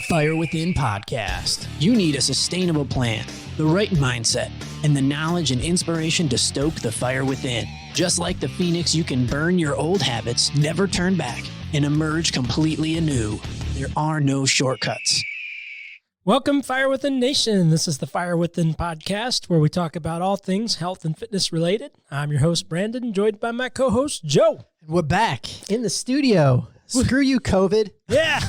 Fire Within podcast. You need a sustainable plan, the right mindset, and the knowledge and inspiration to stoke the fire within. Just like the phoenix, you can burn your old habits, never turn back, and emerge completely anew. There are no shortcuts. Welcome, Fire Within Nation. This is the Fire Within podcast, where we talk about all things health and fitness related. I'm your host, Brandon, joined by my co-host, Joe. We're back in the studio. Screw you, COVID. Yeah.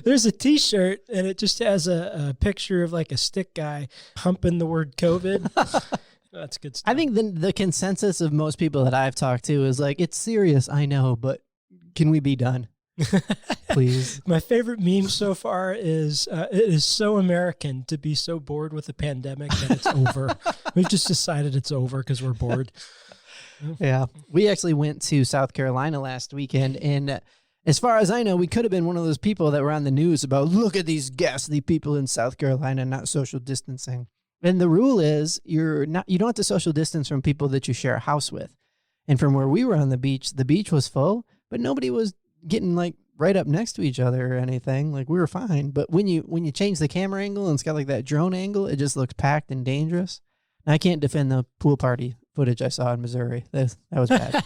There's a t-shirt, and it just has a picture of like a stick guy humping the word COVID. That's good stuff. I think the consensus of most people that I've talked to is like, it's serious, I know, but can we be done? Please. My favorite meme so far is, it is so American to be so bored with the pandemic that it's over. We've just decided it's over because we're bored. Yeah. We actually went to South Carolina last weekend, and as far as I know, we could have been one of those people that were on the news about, look at these ghastly people in South Carolina not social distancing. And the rule is you don't have to social distance from people that you share a house with. And from where we were on the beach was full, but nobody was getting like right up next to each other or anything. Like, we were fine. But when you change the camera angle and it's got like that drone angle, it just looks packed and dangerous. And I can't defend the pool party footage I saw in Missouri. That was bad.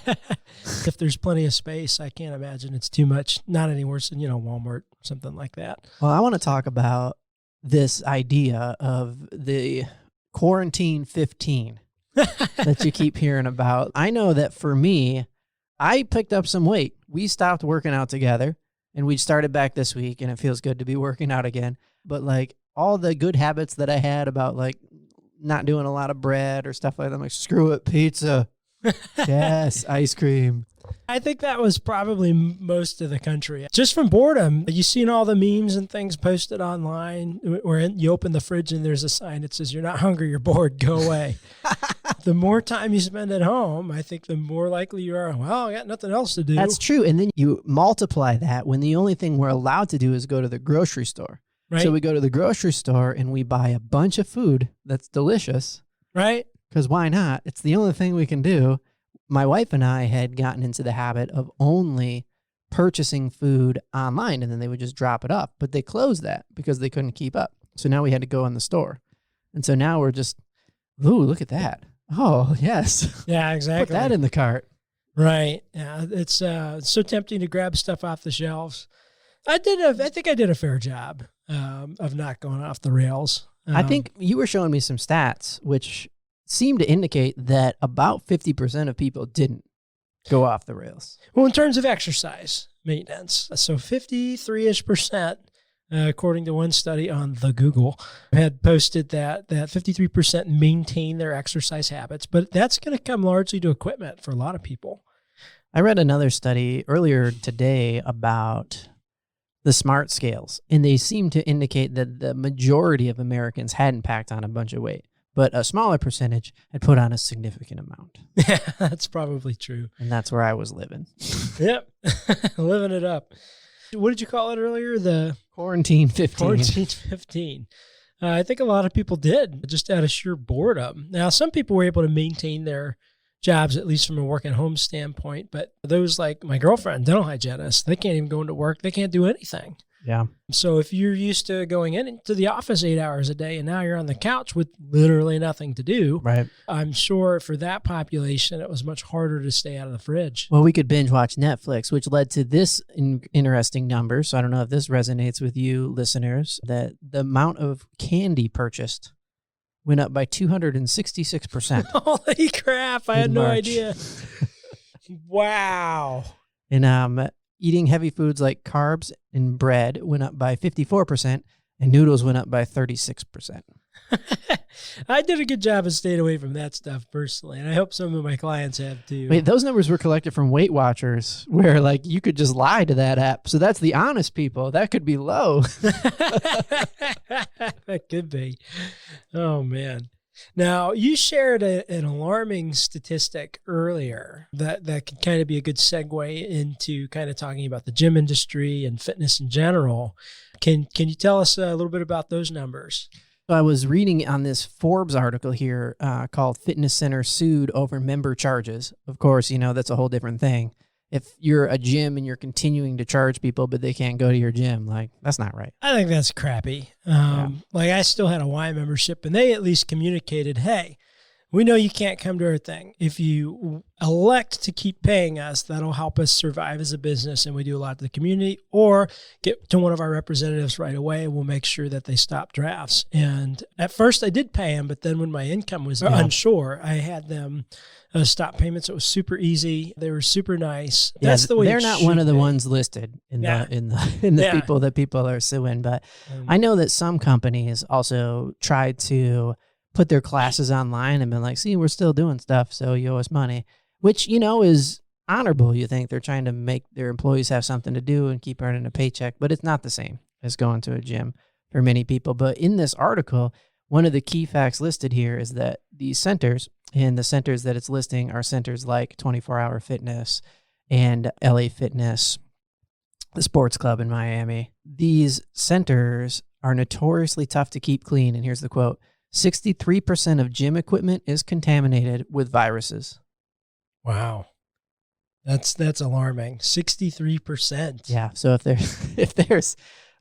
If there's plenty of space, I can't imagine it's too much. Not any worse than, Walmart, something like that. Well, I want to talk about this idea of the quarantine 15 that you keep hearing about. I know that for me, I picked up some weight. We stopped working out together, and we started back this week, and it feels good to be working out again. But like all the good habits that I had about like not doing a lot of bread or stuff like that, I'm like, screw it, pizza. Yes, ice cream. I think that was probably most of the country. Just from boredom, you've seen all the memes and things posted online where you open the fridge and there's a sign that says, you're not hungry, you're bored, go away. The more time you spend at home, I think the more likely you are, well, I got nothing else to do. That's true. And then you multiply that when the only thing we're allowed to do is go to the grocery store. Right. So we go to the grocery store and we buy a bunch of food that's delicious. Right. Because why not? It's the only thing we can do. My wife and I had gotten into the habit of only purchasing food online, and then they would just drop it off. But they closed that because they couldn't keep up. So now we had to go in the store. And so now we're just, ooh, look at that. Oh, yes. Yeah, exactly. Put that in the cart. Right. Yeah, it's so tempting to grab stuff off the shelves. I think I did a fair job of not going off the rails. I think you were showing me some stats, which seem to indicate that about 50% of people didn't go off the rails. Well, in terms of exercise maintenance, so 53-ish%, according to one study on the Google, had posted that 53% maintain their exercise habits, but that's going to come largely to equipment for a lot of people. I read another study earlier today about the smart scales, and they seem to indicate that the majority of Americans hadn't packed on a bunch of weight, but a smaller percentage had put on a significant amount. Yeah, that's probably true. And that's where I was living. Yep, living it up. What did you call it earlier? The quarantine 15. Quarantine 15. I think a lot of people did, just out of sheer boredom. Now, some people were able to maintain their jobs, at least from a work at home standpoint, but those like my girlfriend, dental hygienist, they can't even go into work. They can't do anything. Yeah. So if you're used to going into the office 8 hours a day and now you're on the couch with literally nothing to do, right? I'm sure for that population, it was much harder to stay out of the fridge. Well, we could binge watch Netflix, which led to this interesting number. So I don't know if this resonates with you listeners, that the amount of candy purchased went up by 266%. Holy crap. I had no idea. Wow. And eating heavy foods like carbs and bread went up by 54%, and noodles went up by 36%. I did a good job of staying away from that stuff personally, and I hope some of my clients have too. Wait, those numbers were collected from Weight Watchers, where like you could just lie to that app. So that's the honest people. That could be low. That could be. Oh, man. Now, you shared an alarming statistic earlier that could kind of be a good segue into kind of talking about the gym industry and fitness in general. Can you tell us a little bit about those numbers? I was reading on this Forbes article here called Fitness Center Sued Over Member Charges. Of course, that's a whole different thing. if you're a gym and you're continuing to charge people, but they can't go to your gym, like that's not right. I think that's crappy. Like I still had a Y membership, and they at least communicated, hey, we know you can't come to our thing. If you elect to keep paying us, that'll help us survive as a business, and we do a lot to the community, or get to one of our representatives right away, and we'll make sure that they stop drafts. And at first I did pay them, but then when my income was unsure, I had them stop payments. It was super easy. They were super nice. That's the way they're not one of the ones listed in the people that people are suing. But I know that some companies also tried to put their classes online and been like, see, we're still doing stuff, so you owe us money, which, is honorable. You think they're trying to make their employees have something to do and keep earning a paycheck, but it's not the same as going to a gym for many people. But in this article, one of the key facts listed here is that these centers, and the centers that it's listing are centers like 24-Hour Fitness and LA Fitness, the sports club in Miami. These centers are notoriously tough to keep clean. And here's the quote: 63% of gym equipment is contaminated with viruses. Wow. That's alarming. 63%. Yeah. So if there's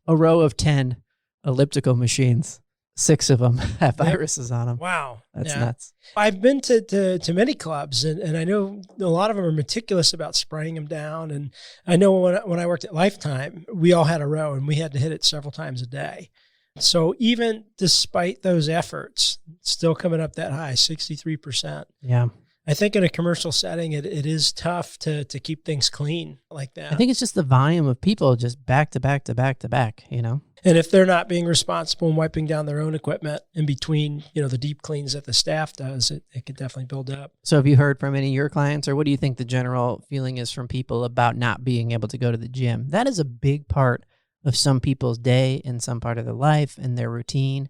a row of 10 elliptical machines, 6 of them have viruses on them. Wow. That's nuts. I've been to many clubs, and I know a lot of them are meticulous about spraying them down. And I know when I worked at Lifetime, we all had a row, and we had to hit it several times a day. So even despite those efforts, still coming up that high, 63%. Yeah. I think in a commercial setting, it is tough to keep things clean like that. I think it's just the volume of people just back to back to back to back, And if they're not being responsible and wiping down their own equipment in between, the deep cleans that the staff does, it could definitely build up. So have you heard from any of your clients, or what do you think the general feeling is from people about not being able to go to the gym? That is a big part of some people's day and some part of their life and their routine.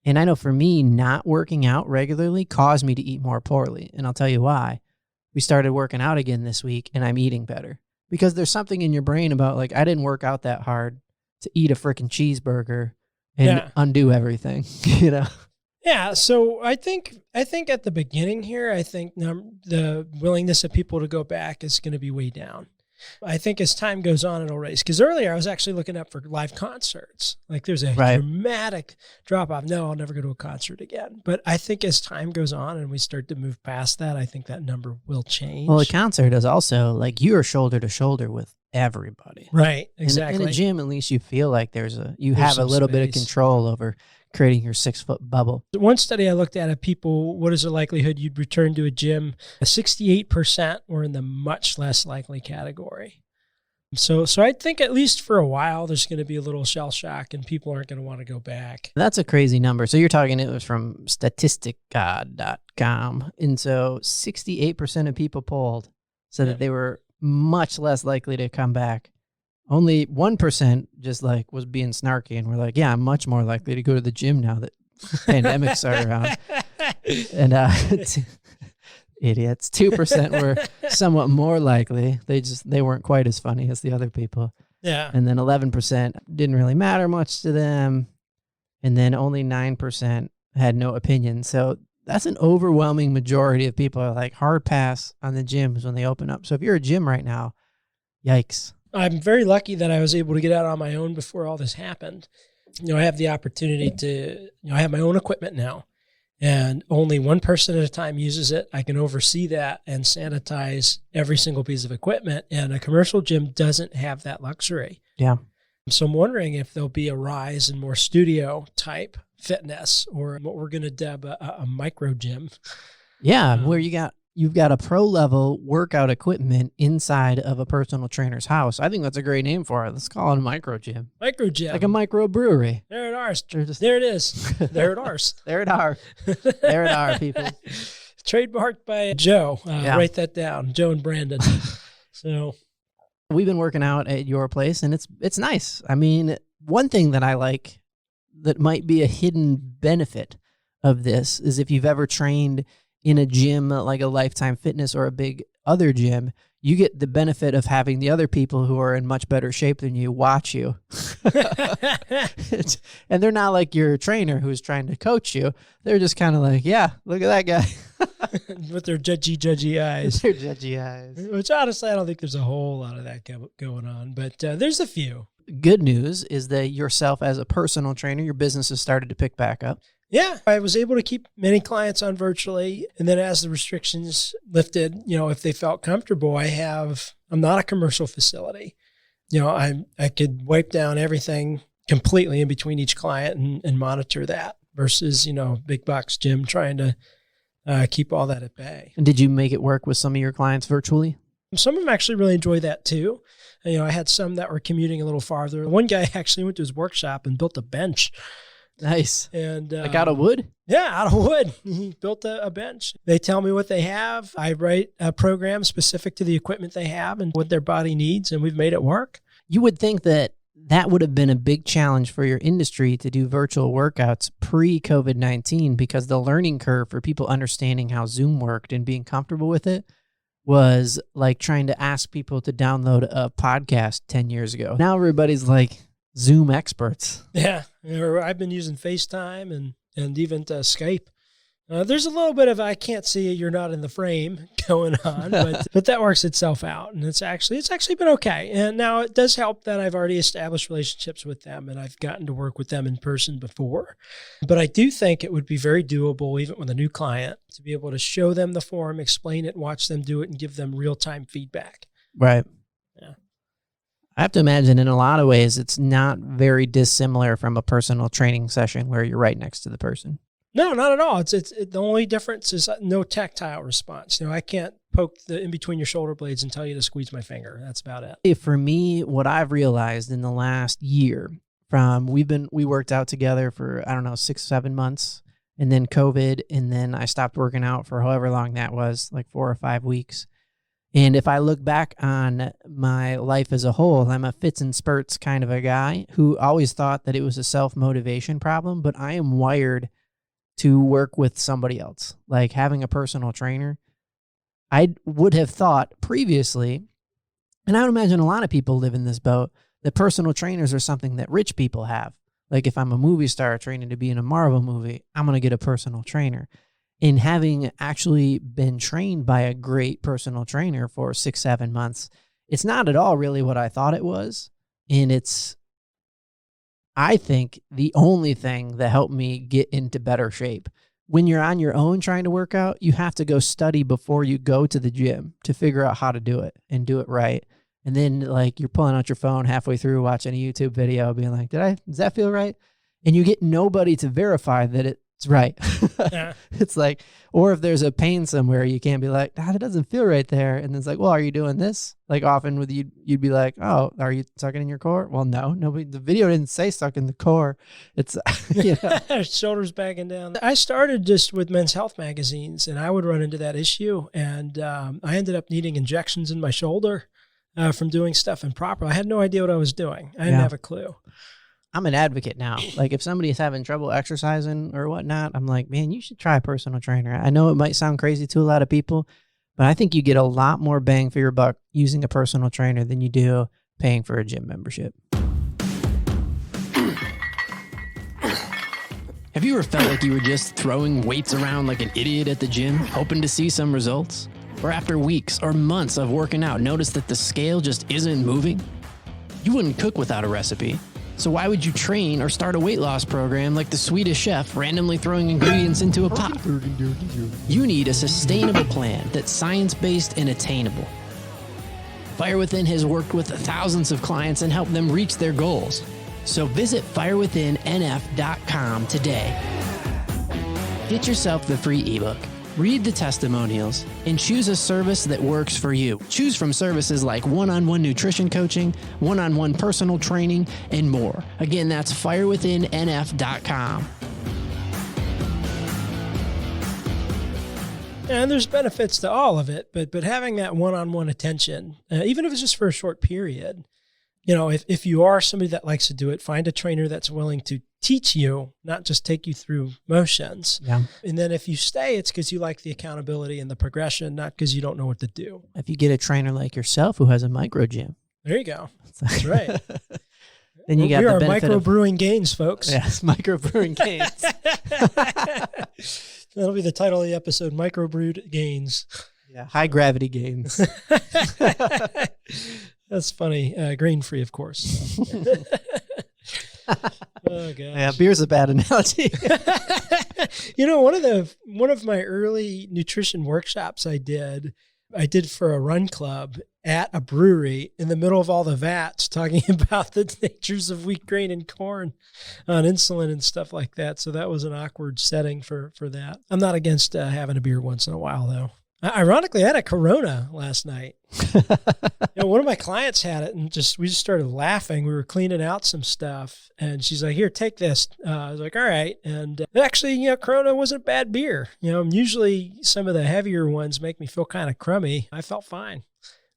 And I know for me, not working out regularly caused me to eat more poorly. And I'll tell you why. We started working out again this week, and I'm eating better. Because there's something in your brain about, like, I didn't work out that hard to eat a freaking cheeseburger and undo everything, Yeah, so I think at the beginning here, I think the willingness of people to go back is going to be way down. I think as time goes on, it'll raise. Because earlier I was actually looking up for live concerts. Like there's a dramatic drop off. No, I'll never go to a concert again. But I think as time goes on and we start to move past that, I think that number will change. Well, a concert is also like you're shoulder to shoulder with everybody. Right, exactly. In a gym, at least you feel like there's a little bit of control over creating your 6-foot bubble. One study I looked at people, what is the likelihood you'd return to a gym? 68% were in the much less likely category. So I think at least for a while, there's going to be a little shell shock and people aren't going to want to go back. That's a crazy number. So you're talking, it was from statistica.com. And so 68% of people polled said that they were much less likely to come back. Only 1% just like was being snarky and we're like, yeah, I'm much more likely to go to the gym now that pandemics are around. And idiots. 2% were somewhat more likely. They weren't quite as funny as the other people. Yeah. And then 11% didn't really matter much to them. And then only 9% had no opinion. So that's an overwhelming majority of people are like hard pass on the gyms when they open up. So if you're a gym right now, yikes. I'm very lucky that I was able to get out on my own before all this happened. I have the opportunity to, I have my own equipment now and only one person at a time uses it. I can oversee that and sanitize every single piece of equipment. And a commercial gym doesn't have that luxury. Yeah. So I'm wondering if there'll be a rise in more studio type fitness or what we're going to dub a micro gym. Yeah. Where you've got a pro level workout equipment inside of a personal trainer's house. I think that's a great name for it. Let's call it a micro gym. Micro gym. Like a micro brewery. There it ours. There it is. There it ours. There it are. There it are, people. Trademarked by Joe. Write that down. Joe and Brandon. So we've been working out at your place and it's nice. I mean, one thing that I like that might be a hidden benefit of this is if you've ever trained in a gym like a Lifetime Fitness or a big other gym, you get the benefit of having the other people who are in much better shape than you watch you. And they're not like your trainer who's trying to coach you. They're just kind of like, yeah, look at that guy. With their judgy eyes. Their judgy eyes. Which honestly, I don't think there's a whole lot of that going on, but there's a few. Good news is that yourself as a personal trainer, your business has started to pick back up. Yeah, I was able to keep many clients on virtually. And then as the restrictions lifted, if they felt comfortable, I'm not a commercial facility. I could wipe down everything completely in between each client and monitor that versus, big box gym trying to keep all that at bay. And did you make it work with some of your clients virtually? Some of them actually really enjoy that too. I had some that were commuting a little farther. One guy actually went to his workshop and built a bench. Nice. And like out of wood? Yeah, out of wood. He built a bench. They tell me what they have. I write a program specific to the equipment they have and what their body needs, and we've made it work. You would think that would have been a big challenge for your industry to do virtual workouts pre-COVID-19 because the learning curve for people understanding how Zoom worked and being comfortable with it was like trying to ask people to download a podcast 10 years ago. Now everybody's like Zoom experts. Yeah. I've been using FaceTime and even Skype. There's a little bit of I can't see you, you're not in the frame going on, but that works itself out. And it's actually been okay. And now it does help that I've already established relationships with them and I've gotten to work with them in person before. But I do think it would be very doable, even with a new client, to be able to show them the form, explain it, watch them do it, and give them real-time feedback. Right. Yeah. I have to imagine in a lot of ways, it's not very dissimilar from a personal training session where you're right next to the person. No, not at all. It's the only difference is no tactile response. I can't poke in between your shoulder blades and tell you to squeeze my finger. That's about it. For me, what I've realized in the last year we worked out together for, 6-7 months, and then COVID, and then I stopped working out for however long that was, like 4 or 5 weeks. And if I look back on my life as a whole, I'm a fits and spurts kind of a guy who always thought that it was a self-motivation problem, but I am wired to work with somebody else. Like having a personal trainer, I would have thought previously, and I would imagine a lot of people live in this boat, that personal trainers are something that rich people have. Like if I'm a movie star training to be in a Marvel movie, I'm going to get a personal trainer. And having actually been trained by a great personal trainer for 6-7 months, it's not at all really what I thought it was. And it's, I think, the only thing that helped me get into better shape. When you're on your own trying to work out, you have to go study before you go to the gym to figure out how to do it and do it right. And then like you're pulling out your phone halfway through watching a YouTube video being like, does that feel right? And you get nobody to verify that it's right. Yeah. It's like, or if there's a pain somewhere, you can't be like, it doesn't feel right there. And it's like, well, are you doing this? Like often with you'd be like, oh, are you sucking in your core? Well, no, the video didn't say suck in the core. It's, shoulders bagging down. I started just with Men's Health magazines and I would run into that issue. And I ended up needing injections in my shoulder from doing stuff improper. I had no idea what I was doing. I didn't have a clue. I'm an advocate now. Like if somebody's having trouble exercising or whatnot, I'm like, man, you should try a personal trainer. I know it might sound crazy to a lot of people, but I think you get a lot more bang for your buck using a personal trainer than you do paying for a gym membership. Have you ever felt like you were just throwing weights around like an idiot at the gym, hoping to see some results? Or after weeks or months of working out, notice that the scale just isn't moving? You wouldn't cook without a recipe. So why would you train or start a weight loss program like the Swedish chef randomly throwing ingredients into a pot? You need a sustainable plan that's science-based and attainable. Fire Within has worked with thousands of clients and helped them reach their goals. So visit firewithinnf.com today. Get yourself the free ebook. Read the testimonials and choose a service that works for you. Choose from services like one-on-one nutrition coaching, one-on-one personal training, and more. Again, that's firewithinnf.com. And there's benefits to all of it, but having that one-on-one attention, even if it's just for a short period, if you are somebody that likes to do it, find a trainer that's willing to teach you, not just take you through motions. Yeah. And then if you stay, it's because you like the accountability and the progression, not because you don't know what to do. If you get a trainer like yourself who has a microgym. There you go. That's right. Then you got we the are benefit of microbrewing gains, folks. Yes, microbrewing gains. That'll be the title of the episode, Microbrewed Gains. Yeah, high gravity gains. That's funny. Grain-free, of course. Oh, gosh. Yeah, beer's a bad analogy. One of my early nutrition workshops I did for a run club at a brewery in the middle of all the vats, talking about the natures of wheat, grain, and corn on insulin and stuff like that. So that was an awkward setting for that. I'm not against having a beer once in a while, though. Ironically, I had a Corona last night. One of my clients had it, and we just started laughing. We were cleaning out some stuff, and she's like, "Here, take this." I was like, "All right." And actually, Corona wasn't bad beer. Usually some of the heavier ones make me feel kind of crummy. I felt fine.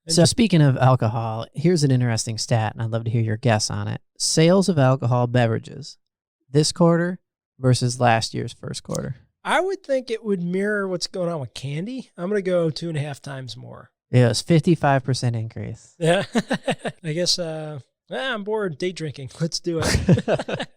So speaking of alcohol, here's an interesting stat, and I'd love to hear your guess on it. Sales of alcohol beverages this quarter versus last year's first quarter. I would think it would mirror what's going on with candy. I'm going to go 2.5 times more. Yeah, it was 55% increase. Yeah. I guess I'm bored day drinking. Let's do it.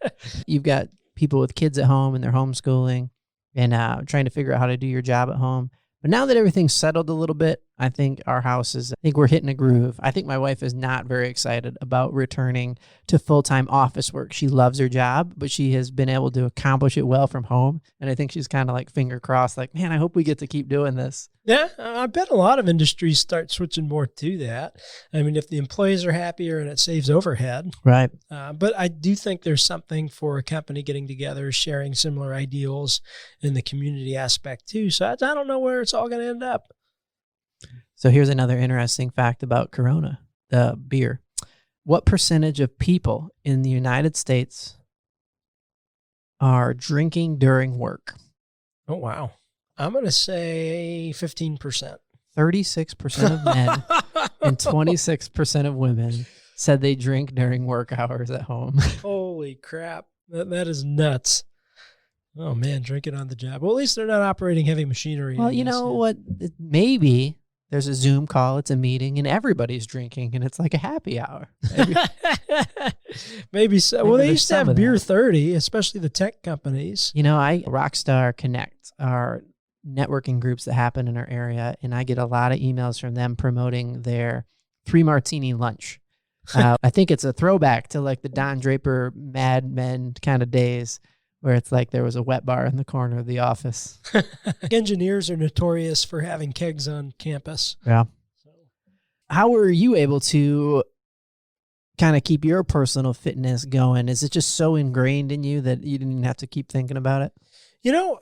You've got people with kids at home and they're homeschooling and trying to figure out how to do your job at home. But now that everything's settled a little bit, I think we're hitting a groove. I think my wife is not very excited about returning to full-time office work. She loves her job, but she has been able to accomplish it well from home. And I think she's kind of like finger crossed, like, man, I hope we get to keep doing this. Yeah, I bet a lot of industries start switching more to that. I mean, if the employees are happier and it saves overhead. Right. But I do think there's something for a company getting together, sharing similar ideals in the community aspect too. So I don't know where it's all going to end up. So here's another interesting fact about Corona, the beer. What percentage of people in the United States are drinking during work? Oh, wow. I'm going to say 15%. 36% of men and 26% of women said they drink during work hours at home. Holy crap. That is nuts. Oh, man, drinking on the job. Well, at least they're not operating heavy machinery. Well, you know what? Maybe there's a Zoom call, it's a meeting, and everybody's drinking, and it's like a happy hour. Maybe so. Well, they used to have Beer 30, especially the tech companies. Rockstar Connect are networking groups that happen in our area, and I get a lot of emails from them promoting their 3 martini lunch. I think it's a throwback to like the Don Draper Mad Men kind of days, where it's like there was a wet bar in the corner of the office. Engineers are notorious for having kegs on campus. Yeah. How were you able to kind of keep your personal fitness going? Is it just so ingrained in you that you didn't even have to keep thinking about it?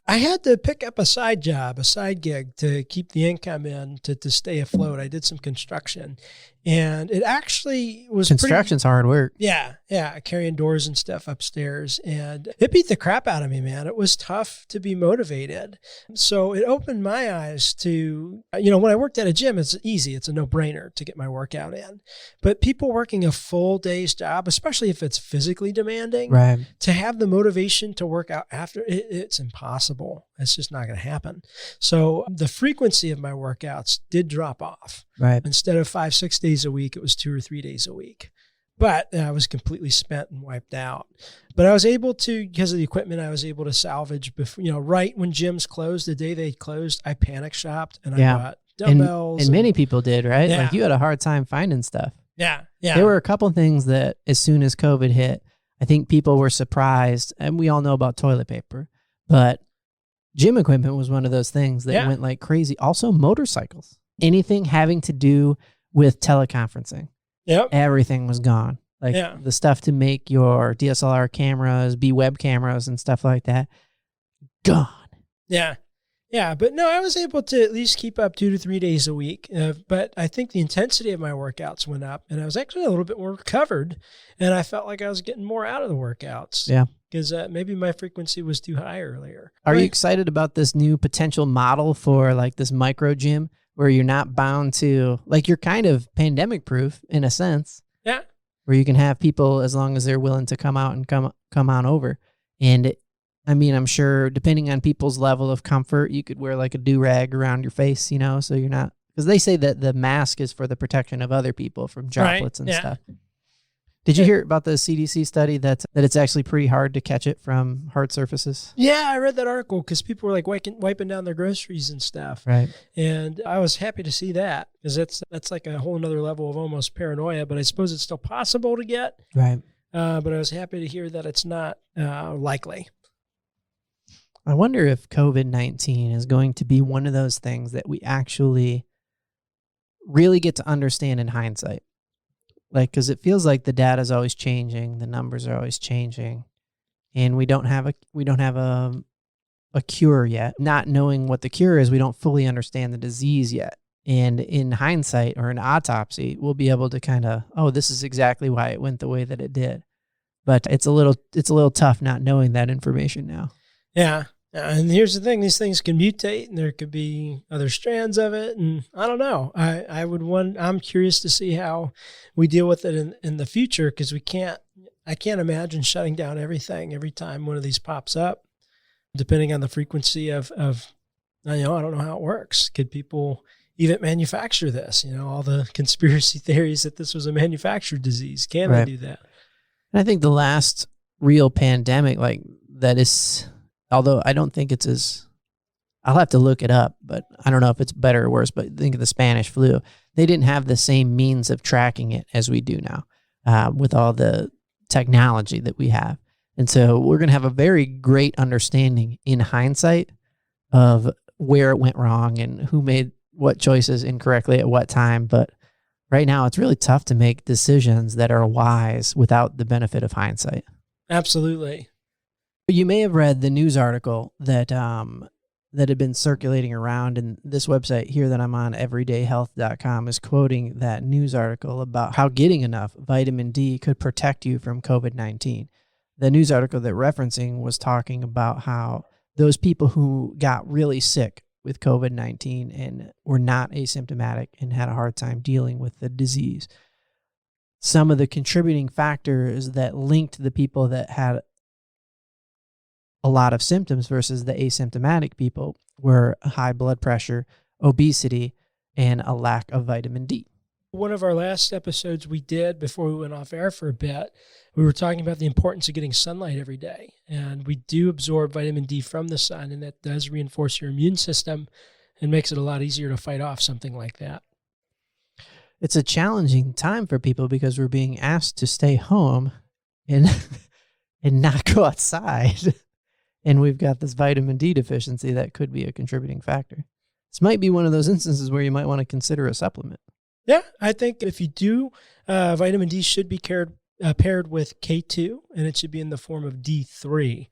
I had to pick up a side job, a side gig to keep the income in to stay afloat. I did some construction, and it actually was Construction's hard work. Yeah, carrying doors and stuff upstairs, and it beat the crap out of me, man. It was tough to be motivated. So it opened my eyes to, when I worked at a gym, it's easy. It's a no-brainer to get my workout in. But people working a full day's job, especially if it's physically demanding, right, to have the motivation to work out after, it's impossible. It's just not going to happen. So the frequency of my workouts did drop off. Right. Instead of 5-6 days a week, it was 2 or 3 days a week. But I was completely spent and wiped out. But I was able to, because of the equipment, I was able to salvage before, right when gyms closed, the day they closed, I panic shopped and I bought dumbbells. And many people did, right? Yeah. Like you had a hard time finding stuff. Yeah. There were a couple of things that as soon as COVID hit, I think people were surprised, and we all know about toilet paper, but gym equipment was one of those things that went like crazy. Also motorcycles, anything having to do with teleconferencing. Yep. Everything was gone. Like the stuff to make your DSLR cameras be web cameras and stuff like that. Gone. Yeah. Yeah. But no, I was able to at least keep up 2 to 3 days a week. But I think the intensity of my workouts went up, and I was actually a little bit more recovered, and I felt like I was getting more out of the workouts. Yeah. Because maybe my frequency was too high earlier. Are you excited about this new potential model for like this micro gym where you're not bound to, like, you're kind of pandemic proof in a sense? Yeah. where you can have people as long as they're willing to come out and come on over. And I mean, I'm sure depending on people's level of comfort, you could wear like a do-rag around your face, so you're not, because they say that the mask is for the protection of other people from droplets and stuff. Did you hear about the CDC study that it's actually pretty hard to catch it from hard surfaces? Yeah, I read that article because people were like wiping down their groceries and stuff. Right. And I was happy to see that because that's like a whole nother level of almost paranoia, but I suppose it's still possible to get. Right. But I was happy to hear that it's not likely. I wonder if COVID-19 is going to be one of those things that we actually really get to understand in hindsight. Like, because it feels like the data is always changing, the numbers are always changing, and we don't have a cure yet. Not knowing what the cure is, we don't fully understand the disease yet. And in hindsight or an autopsy, we'll be able to kind of, this is exactly why it went the way that it did. But it's a little tough not knowing that information now. Yeah. And here's the thing, these things can mutate and there could be other strands of it. And I don't know. I'm curious to see how we deal with it in the future, because I can't imagine shutting down everything every time one of these pops up, depending on the frequency of I don't know how it works. Could people even manufacture this? All the conspiracy theories that this was a manufactured disease. Can they do that? And I think the last real pandemic like that is, although I don't think it's as, I'll have to look it up, but I don't know if it's better or worse, but think of the Spanish flu. They didn't have the same means of tracking it as we do now with all the technology that we have. And so we're going to have a very great understanding in hindsight of where it went wrong and who made what choices incorrectly at what time. But right now it's really tough to make decisions that are wise without the benefit of hindsight. Absolutely. You may have read the news article that had been circulating around, and this website here that I'm on, everydayhealth.com, is quoting that news article about how getting enough vitamin D could protect you from COVID-19. The news article that referencing was talking about how those people who got really sick with COVID-19 and were not asymptomatic and had a hard time dealing with the disease, some of the contributing factors that linked the people that had a lot of symptoms versus the asymptomatic people were high blood pressure, obesity, and a lack of vitamin D. One of our last episodes we did before we went off air for a bit, we were talking about the importance of getting sunlight every day. And we do absorb vitamin D from the sun, and that does reinforce your immune system and makes it a lot easier to fight off something like that. It's a challenging time for people because we're being asked to stay home and not go outside. And we've got this vitamin D deficiency that could be a contributing factor. This might be one of those instances where you might want to consider a supplement. Yeah, I think if you do, vitamin D should be paired with K2, and it should be in the form of D3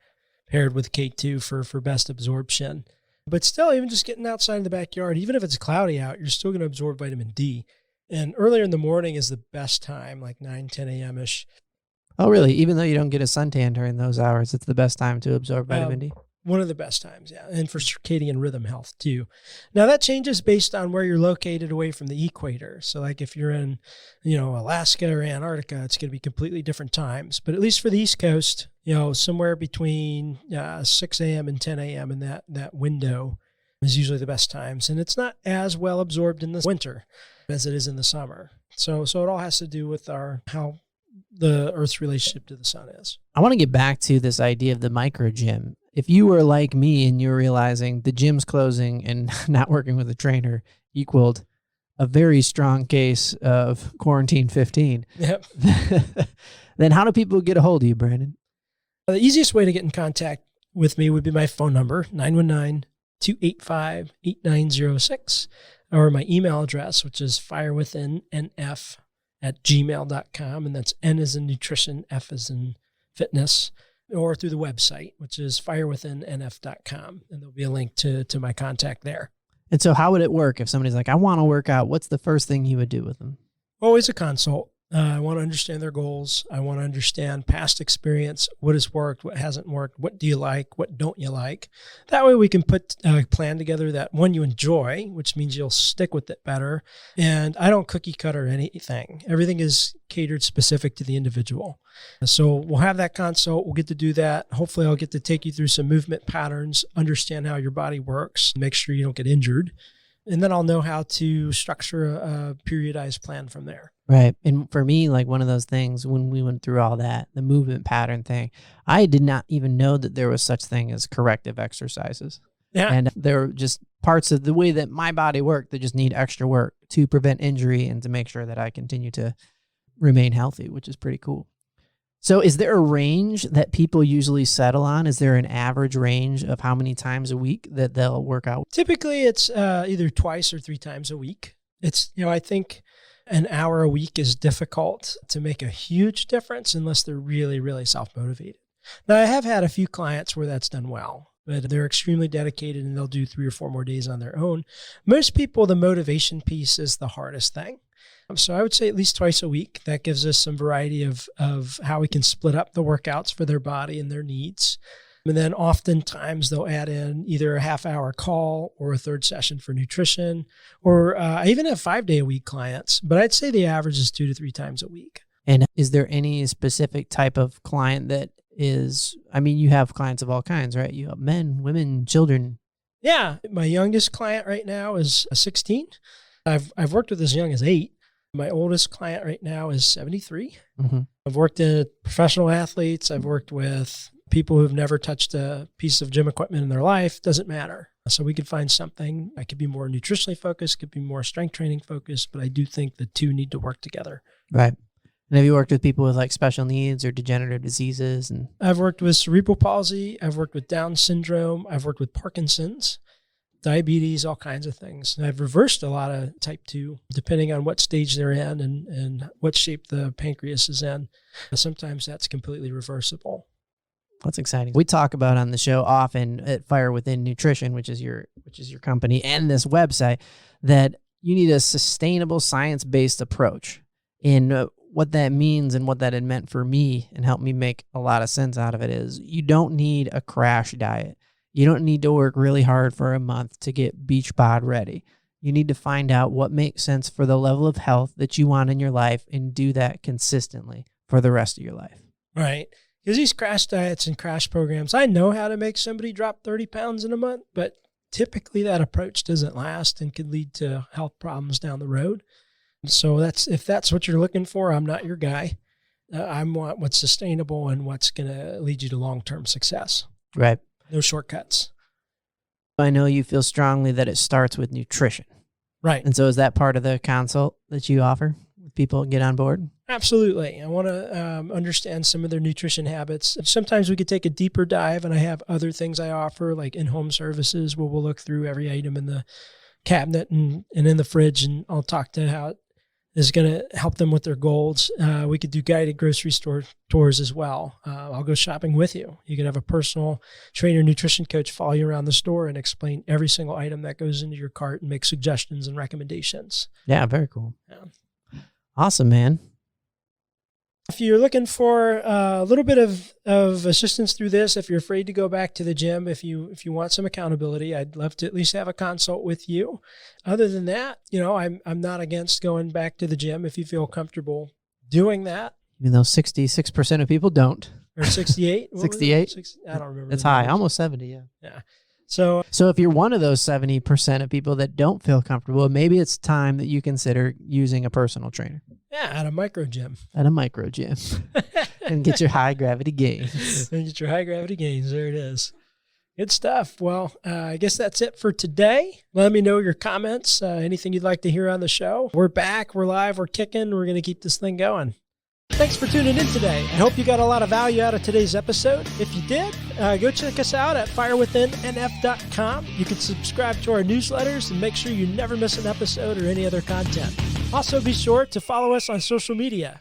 paired with K2 for best absorption. But still, even just getting outside in the backyard, even if it's cloudy out, you're still going to absorb vitamin D. And earlier in the morning is the best time, like 9, 10 a.m.-ish. Oh, really? Even though you don't get a suntan during those hours, it's the best time to absorb vitamin D? One of the best times, yeah. And for circadian rhythm health, too. Now, that changes based on where you're located away from the equator. So, like if you're in, Alaska or Antarctica, it's going to be completely different times. But at least for the East Coast, somewhere between 6 a.m. and 10 a.m. in that window is usually the best times. And it's not as well absorbed in the winter as it is in the summer. So it all has to do with how the Earth's relationship to the sun is. I want to get back to this idea of the microgym. If you were like me and you're realizing the gym's closing and not working with a trainer equaled a very strong case of quarantine 15, Yep. then how do people get a hold of you, Brandon? The easiest way to get in contact with me would be my phone number, 919-285-8906, or my email address, which is firewithinnf@gmail.com, and that's N as in nutrition, F as in fitness, or through the website, which is firewithinnf.com, and there'll be a link to my contact there. And so how would it work if somebody's like, I want to work out? What's the first thing you would do with them? Always a consult. I want to understand their goals. I want to understand past experience, what has worked, what hasn't worked, what do you like, what don't you like. That way we can put a plan together that, one, you enjoy, which means you'll stick with it better. And I don't cookie cutter anything. Everything is catered specific to the individual. So we'll have that consult. We'll get to do that. Hopefully I'll get to take you through some movement patterns, understand how your body works, make sure you don't get injured. And then I'll know how to structure a periodized plan from there. Right. And for me, like one of those things, when we went through all that, the movement pattern thing, I did not even know that there was such thing as corrective exercises. Yeah. And there were just parts of the way that my body worked that just need extra work to prevent injury and to make sure that I continue to remain healthy, which is pretty cool. So is there a range that people usually settle on? Is there an average range of how many times a week that they'll work out? Typically it's either twice or 3 times a week. It's, I think an hour a week is difficult to make a huge difference unless they're really, really self-motivated. Now, I have had a few clients where that's done well, but they're extremely dedicated and they'll do 3 or 4 more days on their own. Most people, the motivation piece is the hardest thing. So I would say at least twice a week. That gives us some variety of how we can split up the workouts for their body and their needs. And then oftentimes they'll add in either a half-hour call or a third session for nutrition, or I even have 5-day-a-week clients, but I'd say the average is 2 to 3 times a week. And is there any specific type of client that is, you have clients of all kinds, right? You have men, women, children. Yeah. My youngest client right now is 16. I've worked with as young as 8. My oldest client right now is 73. Mm-hmm. I've worked with professional athletes. I've worked with people who've never touched a piece of gym equipment in their life. Doesn't matter. So we could find something. I could be more nutritionally focused, could be more strength training focused, but I do think the two need to work together. Right. And have you worked with people with like special needs or degenerative diseases? And I've worked with cerebral palsy. I've worked with Down syndrome. I've worked with Parkinson's, diabetes, all kinds of things. And I've reversed a lot of type 2, depending on what stage they're in and what shape the pancreas is in. Sometimes that's completely reversible. That's exciting. We talk about on the show often at Fire Within Nutrition, which is your company and this website, that you need a sustainable science-based approach. In what that means and what that had meant for me and helped me make a lot of sense out of it is you don't need a crash diet. You don't need to work really hard for a month to get beach bod ready. You need to find out what makes sense for the level of health that you want in your life and do that consistently for the rest of your life. Right. Because these crash diets and crash programs, I know how to make somebody drop 30 pounds in a month, but typically that approach doesn't last and could lead to health problems down the road. So if that's what you're looking for, I'm not your guy. I want what's sustainable and what's going to lead you to long-term success. Right. No shortcuts. I know you feel strongly that it starts with nutrition. Right. And so is that part of the consult that you offer? People get on board? Absolutely. I want to understand some of their nutrition habits. Sometimes we could take a deeper dive, and I have other things I offer, like in-home services, where we'll look through every item in the cabinet and in the fridge, and I'll talk to how it is going to help them with their goals. We could do guided grocery store tours as well. I'll go shopping with you. You can have a personal trainer, nutrition coach follow you around the store and explain every single item that goes into your cart and make suggestions and recommendations. Yeah, very cool. Yeah. Awesome, man. If you're looking for a little bit of assistance through this, if you're afraid to go back to the gym, if you want some accountability, I'd love to at least have a consult with you. Other than that, I'm not against going back to the gym if you feel comfortable doing that. Even though 66% of people don't. Or 68? 68? I don't remember. It's high, almost 70, yeah. Yeah. So if you're one of those 70% of people that don't feel comfortable, maybe it's time that you consider using a personal trainer. Yeah, at a Microgym. At a Microgym. And get your high gravity gains. And get your high gravity gains. There it is. Good stuff. Well, I guess that's it for today. Let me know your comments, anything you'd like to hear on the show. We're back. We're live. We're kicking. We're going to keep this thing going. Thanks for tuning in today. I hope you got a lot of value out of today's episode. If you did, go check us out at firewithinnf.com. You can subscribe to our newsletters and make sure you never miss an episode or any other content. Also, be sure to follow us on social media.